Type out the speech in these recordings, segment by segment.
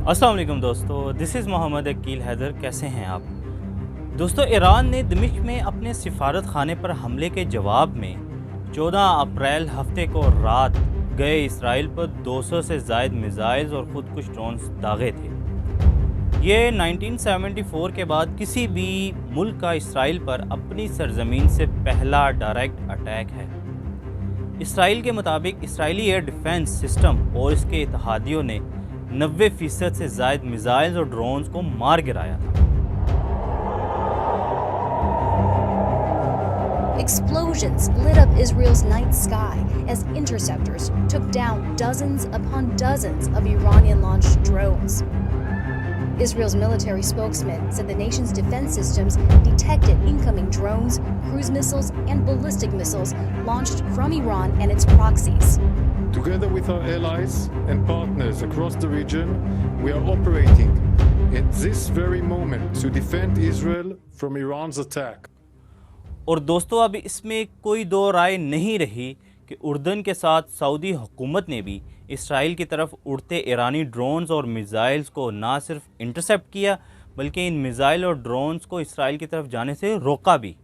अस्सलाम वालेकुम दोस्तों, दिस इज़ मोहम्मद अकील हैदर। कैसे हैं आप दोस्तों? ईरान ने दमिश्क में अपने सिफारत खाने पर हमले के जवाब में 14 अप्रैल हफ्ते को रात गए इसराइल पर 200 से ज़ायद मिसाइल्स और ख़ुदकुश ड्रोन्स दागे थे। ये 1974 के बाद किसी भी मुल्क का इसराइल पर अपनी सरजमीन से पहला डायरेक्ट अटैक है। इसराइल के मुताबिक इसराइली एयर डिफेंस सिस्टम और इसके इत्तहादियों ने 90% से ज़ायद मिसाइल्स और ड्रोन्स को मार गिराया था। Explosions lit up Israel's night sky as interceptors took down dozens upon dozens of Iranian-launched drones. Israel's military spokesman said the nation's defense systems detected incoming drones, cruise missiles, and ballistic missiles launched from Iran and its proxies. Together with our allies and partners across the region, we are operating at this very moment to defend Israel from Iran's attack. और दोस्तों, अब इसमें कोई दो राय नहीं रही कि उर्दन के साथ सऊदी हुकूमत ने भी इसराइल की तरफ उड़ते ईरानी ड्रोन्स और मिसाइल्स को ना सिर्फ इंटरसेप्ट किया, बल्कि इन मिसाइल और ड्रोन्स को इसराइल की तरफ जाने से रोका भी।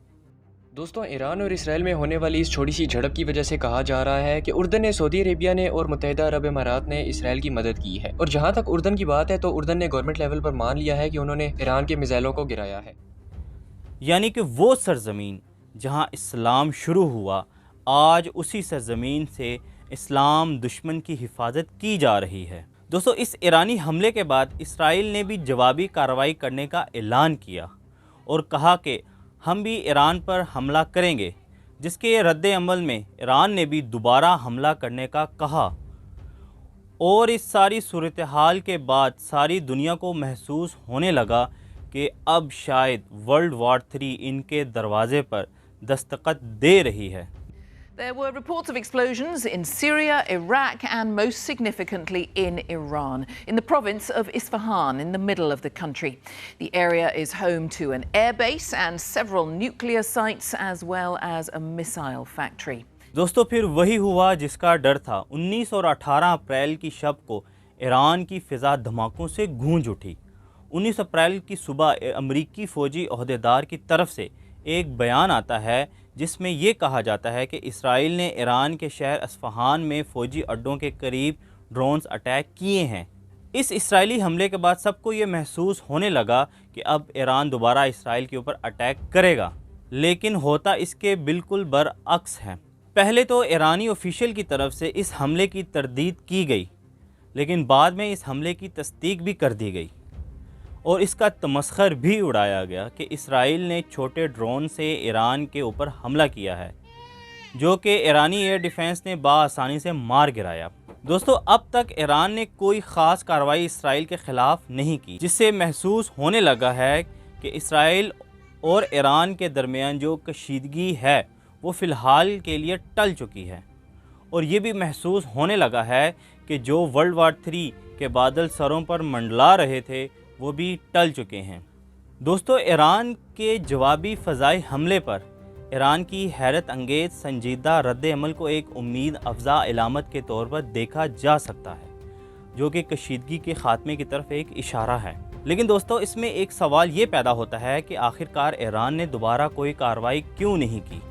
दोस्तों, ईरान और इसराइल में होने वाली इस छोटी सी झड़प की वजह से कहा जा रहा है कि उर्दन ने, सऊदी अरेबिया ने और मुत्तहिदा अरब इमारात ने इसराइल की मदद की है। और जहां तक उर्दन की बात है तो उर्दन ने गवर्नमेंट लेवल पर मान लिया है कि उन्होंने ईरान के मिसाइलों को गिराया है। यानी कि वो सरजमीन जहां इस्लाम शुरू हुआ, आज उसी सरजमीन से इस्लाम दुश्मन की हिफाजत की जा रही है। दोस्तों, इस ईरानी हमले के बाद इसराइल ने भी जवाबी कार्रवाई करने का ऐलान किया और कहा कि हम भी ईरान पर हमला करेंगे, जिसके रद्द अमल में ईरान ने भी दोबारा हमला करने का कहा। और इस सारी सूरत हाल के बाद सारी दुनिया को महसूस होने लगा कि अब शायद वर्ल्ड वॉर 3 इनके दरवाजे पर दस्तखत दे रही है। There were reports of explosions in Syria, Iraq, and most significantly in Iran, in the province of Isfahan, in the middle of the country. The area is home to an airbase and several nuclear sites, as well as a missile factory. दोस्तों, फिर वही हुआ जिसका डर था। 19 और 18 अप्रैल की शब को ईरान की फ़िज़ा धमाकों से गूंज उठी। 19 अप्रैल की सुबह अमरीकी फ़ौजी ओहदेदार की तरफ से एक बयान आता है जिसमें ये कहा जाता है कि इसराइल ने ईरान के शहर अस्फ़हान में फ़ौजी अड्डों के करीब ड्रोन्स अटैक किए हैं। इस इसराइली हमले के बाद सबको ये महसूस होने लगा कि अब ईरान दोबारा इसराइल के ऊपर अटैक करेगा, लेकिन होता इसके बिल्कुल बरअक्स है। पहले तो ईरानी ऑफिशियल की तरफ से इस हमले की तरदीद की गई, लेकिन बाद में इस हमले की तस्दीक भी कर दी गई और इसका तमस्खर भी उड़ाया गया कि इसराइल ने छोटे ड्रोन से ईरान के ऊपर हमला किया है, जो कि ईरानी एयर डिफेंस ने बाआसानी से मार गिराया। दोस्तों, अब तक ईरान ने कोई ख़ास कार्रवाई इसराइल के ख़िलाफ़ नहीं की, जिससे महसूस होने लगा है कि इसराइल और ईरान के दरमियान जो कशीदगी है वो फ़िलहाल के लिए टल चुकी है। और ये भी महसूस होने लगा है कि जो वर्ल्ड वॉर 3 के बादल सरों पर मंडला रहे थे वो भी टल चुके हैं। दोस्तों, ईरान के जवाबी फ़ज़ाई हमले पर ईरान की हैरत अंगेज़ संजीदा रद्द अमल को एक उम्मीद अफ़ज़ा अलामत के तौर पर देखा जा सकता है, जो कि कशीदगी के ख़ात्मे की तरफ एक इशारा है। लेकिन दोस्तों, इसमें एक सवाल ये पैदा होता है कि आखिरकार ईरान ने दोबारा कोई कार्रवाई क्यों नहीं की,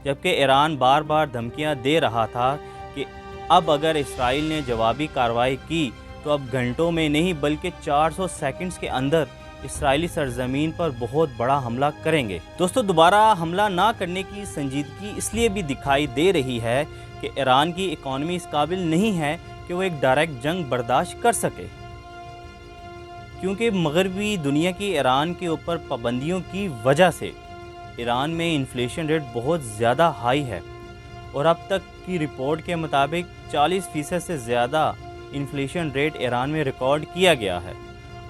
जबकि ईरान बार बार धमकियाँ दे रहा था कि अब अगर इसराइल ने जवाबी कार्रवाई की तो अब घंटों में नहीं बल्कि 400 सेकंड्स के अंदर इसराइली सरजमीन पर बहुत बड़ा हमला करेंगे। दोस्तों, दोबारा हमला ना करने की संजीदगी इसलिए भी दिखाई दे रही है कि ईरान की इकॉनमी इस काबिल नहीं है कि वो एक डायरेक्ट जंग बर्दाश्त कर सके, क्योंकि मगरबी दुनिया की ईरान के ऊपर पाबंदियों की वजह से ईरान में इन्फ्लेशन रेट बहुत ज़्यादा हाई है और अब तक की रिपोर्ट के मुताबिक 40% से ज़्यादा इन्फ्लेशन रेट ईरान में रिकॉर्ड किया गया है।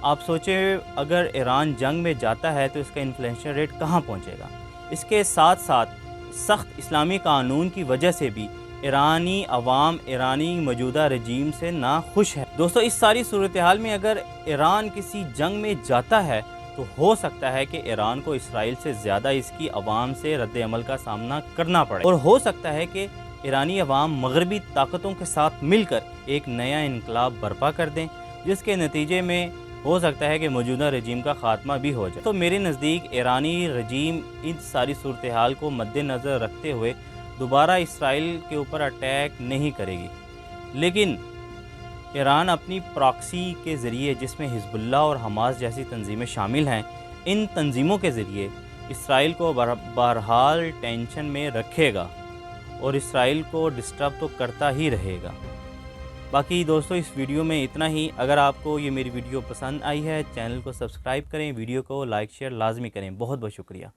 आप सोचें, अगर ईरान जंग में जाता है तो इसका इन्फ्लेशन रेट कहाँ पहुँचेगा। इसके साथ साथ सख्त इस्लामी कानून की वजह से भी ईरानी अवाम ईरानी मौजूदा रजीम से नाखुश है। दोस्तों, इस सारी सूरत हाल में अगर ईरान किसी जंग में जाता है तो हो सकता है कि ईरान को इसराइल से ज़्यादा इसकी अवाम से रद्द अमल का सामना करना पड़े और हो सकता है कि ईरानी अवाम मगरबी ताकतों के साथ मिलकर एक नया इनकलाब बर्पा कर दें جس کے نتیجے میں ہو سکتا ہے کہ موجودہ رجیم کا خاتمہ بھی ہو جائے۔ تو میرے نزدیک ایرانی رجیم ان ساری صورتحال کو مد نظر رکھتے ہوئے دوبارہ اسرائیل کے اوپر اٹیک نہیں کرے گی، لیکن ایران اپنی پراکسی کے ذریعے، جس میں حزب اللہ اور حماس جیسی تنظیمیں شامل ہیں، ان تنظیموں کے ذریعے اسرائیل کو بہرحال ٹینشن میں رکھے گا اور اسرائیل کو ڈسٹرب تو کرتا ہی رہے گا۔ باقی دوستو اس ویڈیو میں اتنا ہی۔ اگر آپ کو یہ میری ویڈیو پسند آئی ہے، چینل کو سبسکرائب کریں، ویڈیو کو لائک شیئر لازمی کریں۔ بہت بہت شکریہ۔